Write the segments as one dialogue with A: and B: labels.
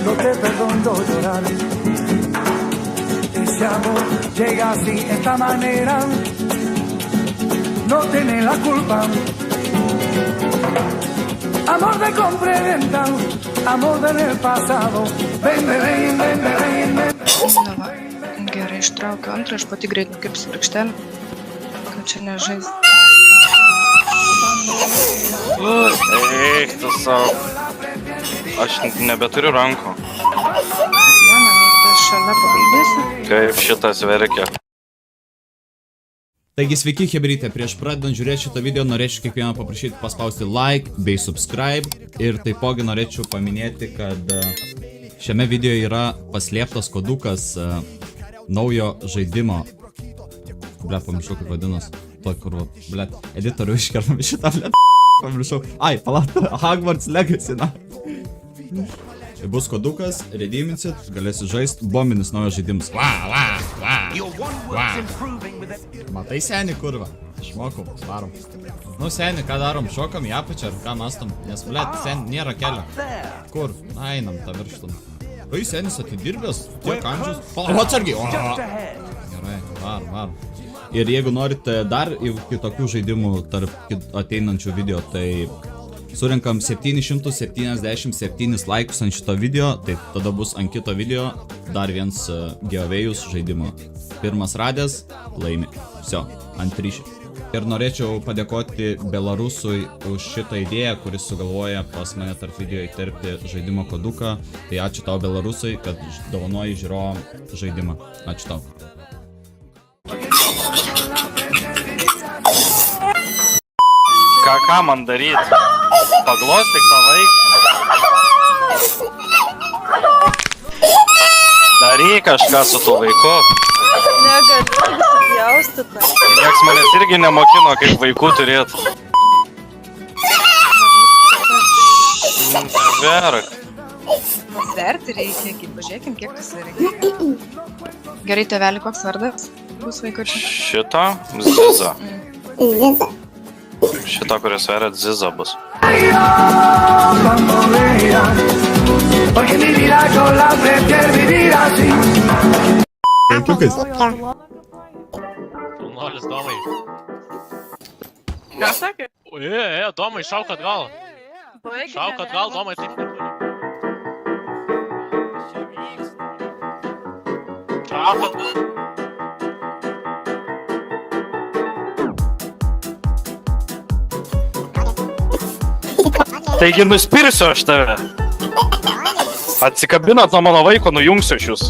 A: no te perdono llorar. Ese amor llega así, esta manera, no tiene la culpa. Amor de compra y venta, amor del pasado. Ven, ven, ven, ven, ven, ven.
B: Gerai, ištraukiu antrą, aš pati greit nukirpsiu rykštelę, kad čia nežais.
C: Eik, tu savo. Aš nebeturiu rankų.
B: Mano, tas šalia pavaldysi.
C: Kaip šitas verkia.
D: Taigi sveiki hebrytė, prieš pradedant žiūrėti šitą video norėčiau kiekvieną paprašyti paspausti like bei subscribe ir taipogi norėčiau paminėti, kad šiame video yra paslėptas kodukas naujo žaidimo. Blet, pamiršau kaip vadinas. To kur, blet, editorių iškerpam šitą, blet, pamiršau. Ai, palauk, Hogwarts Legacy, na. Bus kodukas, redeeminsit, galėsi žaisti, bombinis naujas žaidimas. Matai senį kurva? Išmokau, varom. Nu senį, ką darom? Šokam į apačią ar ką mastom? Nes, blet, senį, nėra kelio. Kur? Einam tą virštum. Oi, senis atidirbęs, tiek amžius. Palauk, atsargiai. Gerai, varom. Ir jeigu norite dar kitokių žaidimų tarp ateinančių video, tai surinkam 777 laikus ant šito video, tai tada bus ant kito video dar viens giveaway'us žaidimo. Pirmas radęs laimi. Vsio, ant ryšį. Ir norėčiau padėkoti Belarusui už šitą idėją, kuris sugalvoja pas mane tarp video įterpti žaidimo koduką. Tai ačiū tau Belarusui, kad dovanoji žiūrovam žaidimą. Ačiū tau.
C: Ką man daryti? Paglostyk tą vaiką. Daryk kažką su tuo vaiku.
B: Negaliu pjaustytą.
C: Nieks manęs irgi nemokino, kaip vaikų turėtų. Verk.
B: Sverti reikia, pažiūrėkim, kiek tu sveri. Gerai, tėveli, koks vardas bus vaikučių?
C: Šitą? Ziza. Šitą, kuris sveria, Ziza bus.
D: Penkiukais.
E: Nuolis, Domai.
B: Ką sakė?
E: Domai, šauk atgal. Šauk atgal, Domai, taip neturi. Šauk atgal.
C: Taigi nuspirsiu aš tave. Atsikabinat nuo mano vaiko, nujungsiu aš jūs.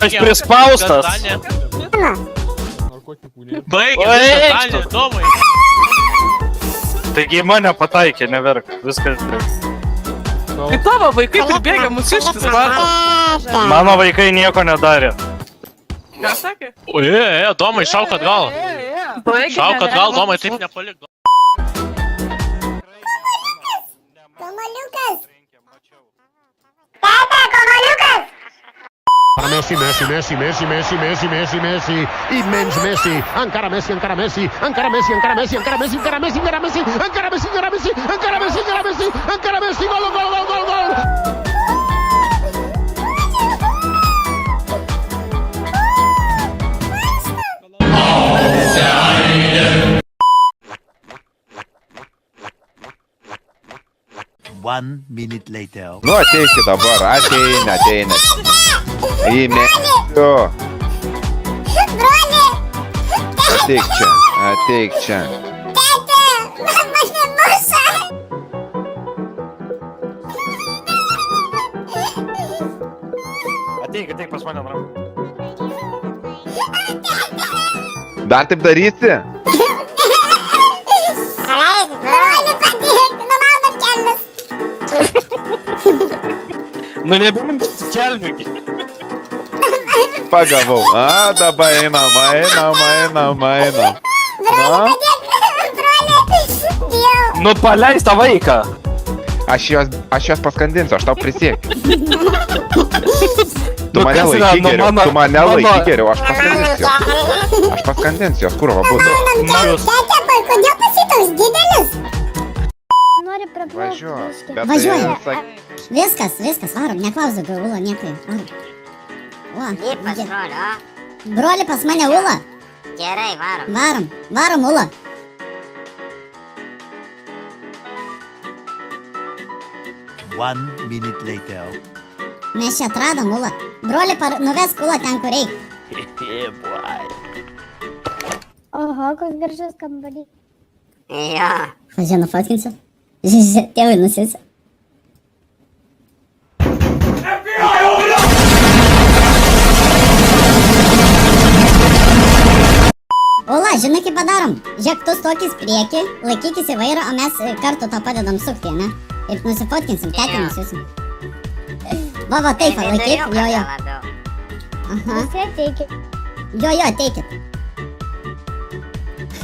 C: Aš prispaustas.
E: Baigė, Domai.
C: Taigi mane pataikė, neverk. Viskas.
F: Tai tavo vaikai pribėga mūsištis, mato.
C: Mano vaikai nieko nedarė.
F: Ką sakė?
E: Domai, šauk atgal. Šauk atgal, Domai, taip nepalik.
G: Komoliukas! Tata, komoliukas!
H: Messi, immens Messi, encara Messi, encara Messi, encara Messi, encara Messi, encara Messi, encara Messi, encara Messi, encara Messi, encara Messi, encara Messi, encara Messi, encara Messi, gol, gol, gol, gol, gol!
I: One minute later.
J: Nu ateikit dabar, ateina. Įmėsiu.
G: Broli!
J: Ateik čia.
G: Tete! Mama nemuša!
C: Ateik pas mane, man.
J: Dar taip darysi?
G: Broli, padėk! Numaunam kelnes!
C: Nu nebėrim kelnių.
J: Pagavau. Dabar einam.
G: Broli, Dieu!
C: Nu paleis tą vaiką.
J: Aš juos paskandinsiu, aš tau prisiekiu. Tu
C: Nu,
J: mane
C: kas yra,
J: laiky
C: nu,
J: geriau,
C: mano-
J: tu mane
C: mano-
J: laiky geriau, aš paskandinsiu jos. Aš paskandinsiu jos, kurva būtų.
G: Tete, kodėl pasitoks didelė?
J: važiuos. Bet tai
G: Važiuoja.
J: sak-
G: Viskas, varom, neklaus daugiau, Ula, niekai. Varom.
K: Pas brolio, o?
G: Broli pas mane, Ula.
K: Gerai, varom.
G: Varom, Ula.
I: One minute later.
G: Mes čia atradom, Ula. Broli, nuvesk Ula ten, kur reik.
I: Yeah, boy.
G: Oho, koks gražus kambarys.
K: Jo.
G: Važiuoju, nufotkinsiu. Žiūrėk, tėvai nusisi. Ula, žinai kaip padarom? Žiūrėk, tu stokis prieki, laikykis į vairą, o mes kartu to padedam sukti, ne? Ir nusifotkinsim, tetį nusiusim. Va, taip, laikyk, jo. Aha.
K: Visi ateikit.
G: Jo, ateikit.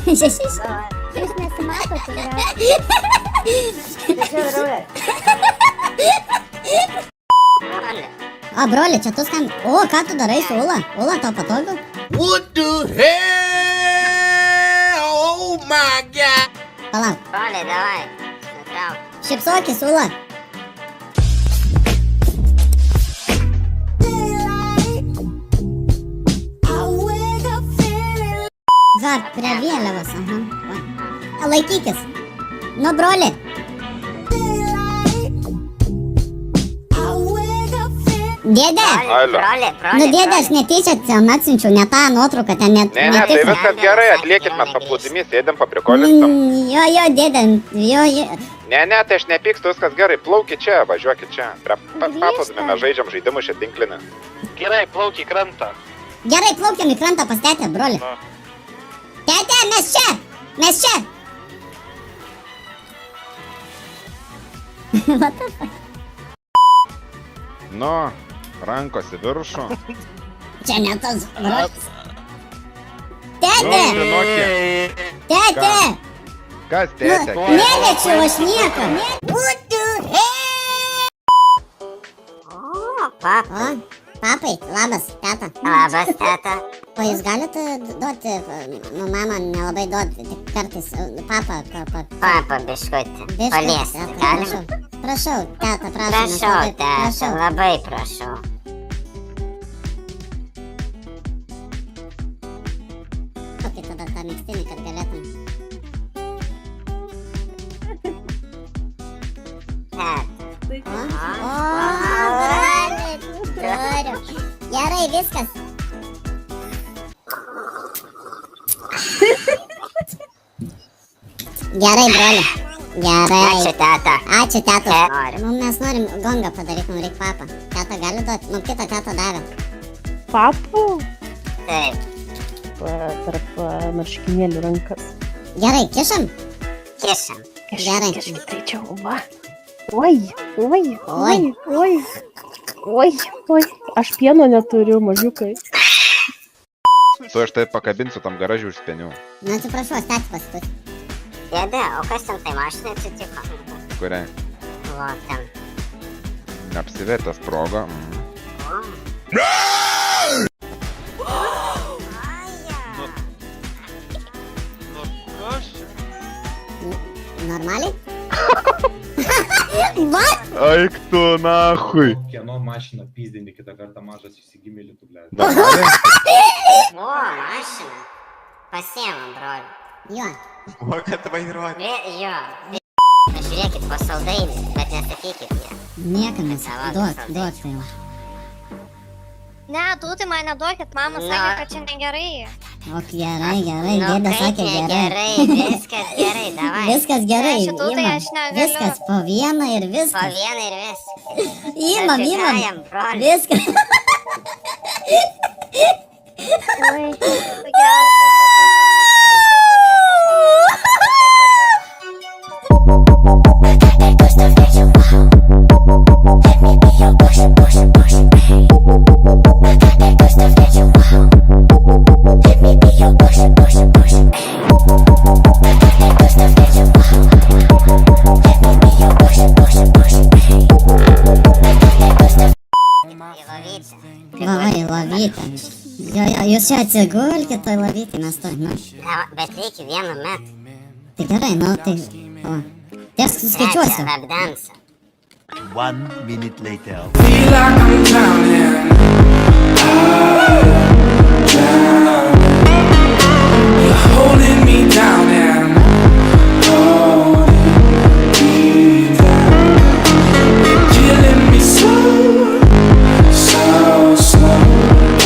G: Šešis.
K: Jūs nesimatot,
G: O, broli, čia tu skam... O, ką tu darai su Ula? Ula, tau patogu?
H: What the hell? Oh my god!
G: Palauk.
K: Broliai, davai. Nutrauk.
G: Šipsokis, Ula. Va, prie vėliavos, aha. Va. Laikykis. Nu, broli. Dėdė.
K: Broliai.
G: Nu, dėdė, aš netyčia ten atsiunčiau, ne tą nuotrauką, ten net...
J: Ne, tai viskas gerai, atliekit mes paplūdimi, sėdėm paprikolintam.
G: Jo, dėdė, jo.
J: Ne, tai aš nepykstu, viskas gerai, plaukit čia, važiuokit čia. Prie paplūdimi mes žaidžiam žaidimus šią tinklinę.
E: Gerai, plauk į krantą.
G: Gerai, plaukiam į krantą pas tetę, broli. Tete, mes čia! What the fuck?
J: Nu, rankos į viršų.
G: Čia ne tas brolis.
J: Nu,
G: Tete!
J: žinokit.
G: Tete!
J: Kas tėtė?
G: Neliečiau aš nieko.
K: O, papa.
G: O, papai, labas, teta.
K: Labas, teta.
G: O jūs galite duoti, nu, mama nelabai duoti, tik kartais, papa,
K: Papa, biškutį. Paliesti, galim?
G: Prašau, teta, prašau.
K: Prašau, teta, labai prašau.
G: Kokį tada tą mikstinį, kad galėtum.
K: Teta.
G: Turiu. Gerai, viskas. Gerai, broli. Gerai.
K: Ačiū, teta.
G: Ačiū, teta.
K: Norim.
G: Nu, mes norim gongą padaryti, mums reikia papą. Teta gali duoti, nu, kitą teta davė.
F: Papų?
K: Taip.
F: Tarp marškinėlių rankas.
G: Gerai, kišam?
K: Kišam.
G: Gerai.
F: Tai čia, va. Oi. Aš pieno neturiu, mažiukai.
J: Tu aš tai pakabinsiu tam garažių užspenių.
G: Nu, atsiprašau, statį pasitut.
K: Dėdė, o kas ten tai mašinai atsitiko?
J: Kuriai?
K: Va, ten.
J: Apsivertęs progą.
G: Normaliai? What?
J: Aik tu nahui.
L: Kieno mašiną pyzdinį kitą kartą mažas įsigimėlį tu, blė.
K: O, mašina. Pasiemam, broli.
G: Jo.
I: O, kad vairuoti.
K: Jo. Žiūrėkit po saldainį, bet nesakykit jie.
G: Niekam duok tai va.
K: Ne, tu tai man neduokit, mama sakė, kad čia negerai.
G: O, gerai, dėdė sakė gerai.
K: Viskas gerai, davai.
G: Viskas gerai,
K: Šitų tai aš negaliu.
G: viskas po vieną ir
K: Po
G: viskas.
K: vieną ir viskas.
G: Imam,
K: Atsigrajam, broli.
G: viskas. Vai, lavytė. Jo, jūs čia atsigulkit toj lavytė, mes to, nu.
K: Bet reikia 1 metrą.
G: Tai gerai, nu, tai... O. Ties suskaičiuosiu.
I: 1 minute later.
A: Feel like I'm drowning. You're holding me down and holding me down. You're killing me slow, so slow.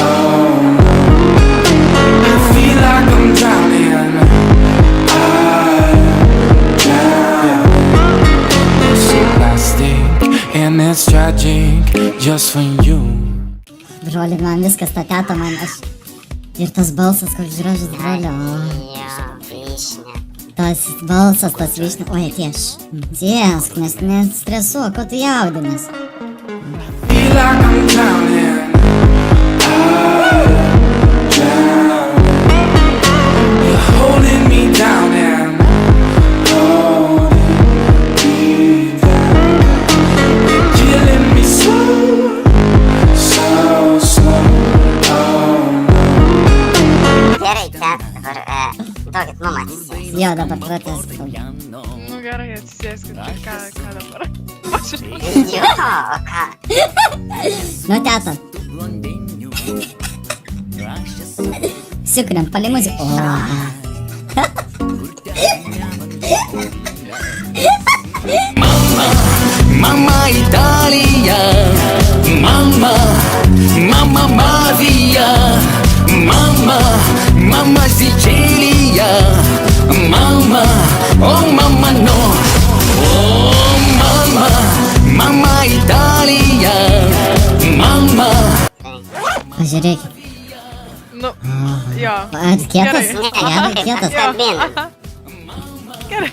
A: Oh no. I feel like I'm drowning. I'm drowning. So plastic and it's tragic just for you.
G: Broli, man viskas, ta teta man aš. Ir tas balsas, koks gražus, brolio. Tas balsas, tas vyšnia. Oi, tiesk, nestresuok, ko tu jaudinės.
A: Feel like I'm drowning. You're holding me down and holding me down. You're killing me slow, so slow. Oh no.
G: Gerai, dabar duokit mum atsisės. Jo, dabar pratęsk.
B: Nu gerai, atsisėskit. Ką dabar?
G: Jo, o ką? Nu, teta. Sukuriam, palei muziką.
A: Mamma Italia, mamma Mavia, mamma Sicilia, mamma, oh mamma no, oh mamma Italia, mamma.
G: Pažiūrėkit.
B: Nu, jo.
G: Kietas?
B: Gerai.
G: Kietas?
B: Gerai.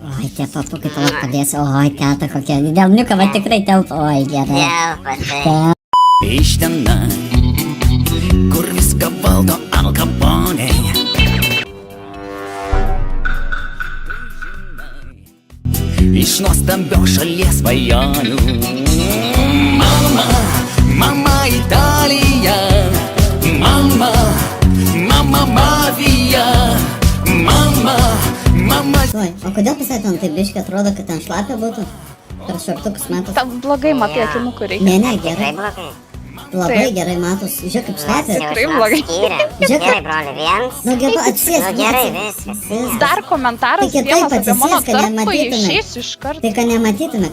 G: Oi, tie papukai tau padėsiu. Oi, teta kokia. Delniuką va tikrai telpa. Oi, gerai.
A: Iš tenai, kur viską valdo Al Capone. Iš nuostabios šalies svajonių. Mamma Italija, mamma Mavija, mamma.
G: Oi, o kodėl pasai ten taip biškai atrodo, kad ten šlapia būtų? Per šortukus matos.
F: Tam blogai matai akinukų reikia.
G: Ne, gerai. Labai gerai matos. Žiūrėk, kaip šlapia.
F: Tikrai blogai.
G: Gerai, broli, vienas. Nu, gerai, atsisėsk.
K: Gerai, viskas.
F: Dar komentaras
G: Tai kitaip
F: vienas apie mano
G: atsisėsk, kad
F: tarpą
G: nematytume.
F: išeis iš karto.
G: Tai, kad nematytume.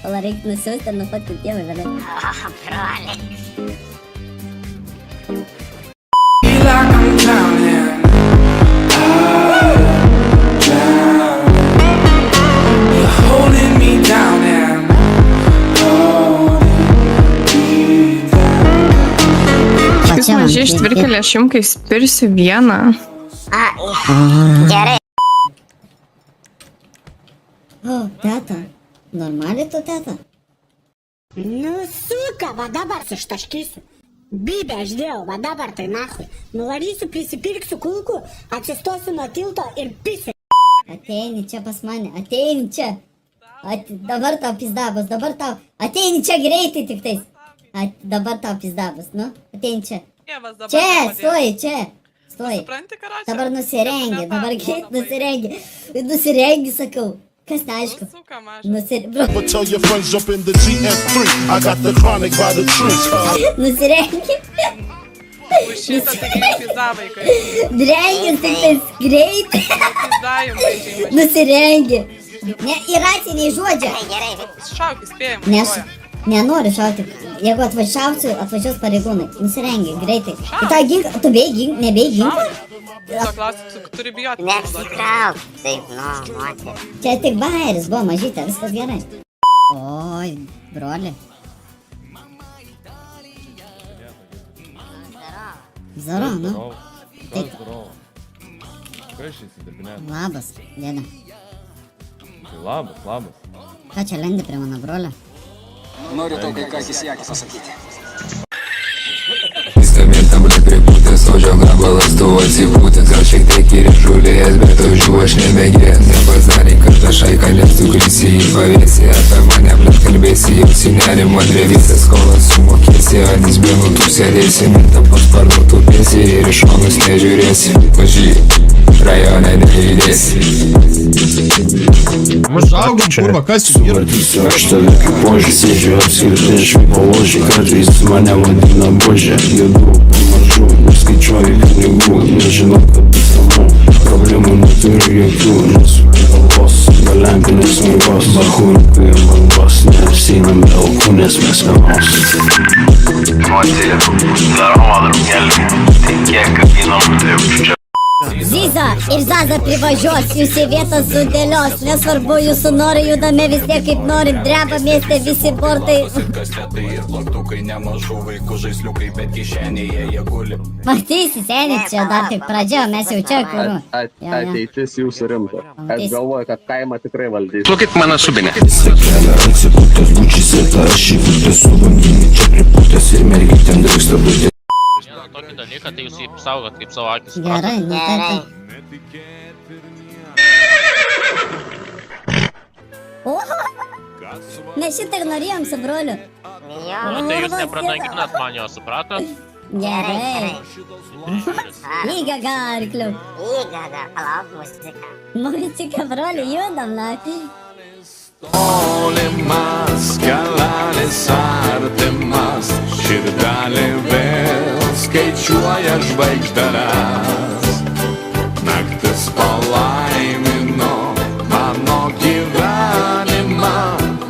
G: Pala, reikia nusiųsti ir nufotkint tėvai vėliau.
K: Broli.
A: Feel like I'm drowning. You're holding me down and holding me down.
G: Pačia man.
B: Mažiai ištvirkelė, aš jums kai spirsiu vieną.
K: Gerai.
G: O, teta. Normaliai tu, teta?
M: Nu, suka, va dabar suštaškysiu. Bibė, aš dėjau, va dabar tai nahui. Nuvarysiu, prisipirksiu kulkų, atsistosiu nuo tilto ir pisi.
G: Ateini čia pas mane, ateini čia. Dabar tau pizdabas, dabar tau. Ateini čia greitai tik tais. Dabar tau pizdabas, nu, ateini čia. Čia, stoji, čia. Stoji. Dabar nusirengi, dabar greit nusirengi. Nusirengi, sakau. Kas neaišku?
H: But tell your friends jump in the GM3. I got the chronic by the trees.
G: Nusirengi. Drengis tik tais greitai. Nusirengi. Ne, į racinį žodžią.
B: Šauk, įspėjim.
G: Nenoriu šauti. Jeigu atvažiuosiu, atvažiuos pareigūnai. Nusirengi, greitai. Į tą ginklą, tu bei ginklą, nebei ginklą?
B: Turi bijoti.
K: Nesitrauk. Taip, nu, moterį.
G: Čia tik bairis buvo mažytė, viskas gerai. Oi, broli. Zaro, nu. Taip. Labas, dėdė.
L: Labas.
G: Ką čia lendi prie mano brolio?
A: Noriu tau kai ką akis pasakyti.
N: Instrumentą, ble, pripūtęs, ožio gabalas tu atsipūtęs. Gal šiek tiek ir žulėjęs, bet ožių aš nebegės. Nepasarė, kad ta šaika nesukrisi į pavėsį. Apie mane, ble, kalbėsi, jausi nerimo drevėsės. Skolas sumokėsi, ant izbėnų tu sėdėsi. Mintą pas parduotų pėsi ir iš šonus nežiūrėsi, važiuoji, rajone nejudėsi.
D: Užaugom, kurva, kas jūs yra?
N: Aš tave kaip požį sėdžiu apskritai aš paložį, kartais mane vadina božė, judu pamažu, neskaičiuoju pinigų, nežinau, kad pasamau, problemų neturiu jokių, nesu galvos, galempinės mangos, bahūrikai bangos, neapseinam be alkūnės mes vienos.
G: Ziza ir Zaza privažiuos, jūs į vietą sudėlios, nesvarbu jūsų norai, judame vis tiek kaip norim, dreba mieste visi bortai. Matysi, seniai, čia dar tik pradžia, mes jau čia kuru.
O: Ateitis jūsų rimta. Aš galvoju, kad kaimą tikrai valdys.
E: Plukit mano subinę.
N: Atsipūtęs bučys, aš įpūtęs su banginį, čia pripūtęs ir mergytėm drėksta būtė.
E: Žinot tokį dalyką, tai jūs jį saugot kaip savo akis.
G: Gerai, gerai. O, mes šitą ir norėjom su broliu.
E: Tai jūs neprananginat man jo, supratot?
G: Gerai. Įgaga, arkliu.
K: Įgaga, palauk muziką.
G: Muzika, broli, judam, na.
A: Tolimas, kelelis artimas, širdalė vėl skaičiuoja žvaigždeles. Naktis palaimino mano gyvenimą,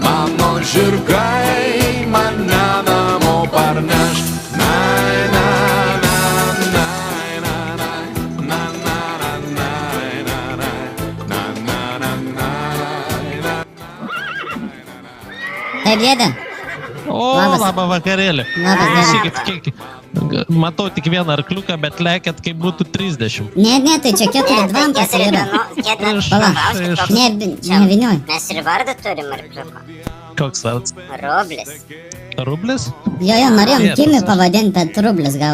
A: mano žirgai mane namo parneš.
G: Taip, dėdė.
P: O, labą vakarėlį.
G: Labas,
P: dėdė. Matau tik vieną arkliuką, bet lekėt kaip būtų 30.
G: Ne, tai čia 4 dvampas yra. Pala, neviniuoj.
K: Mes ir vardą turim arkliuko.
P: Koks vardas?
K: Rublis.
P: Rublis?
G: Jo, norėjom Kimi pavadinti, bet Rublis gaus.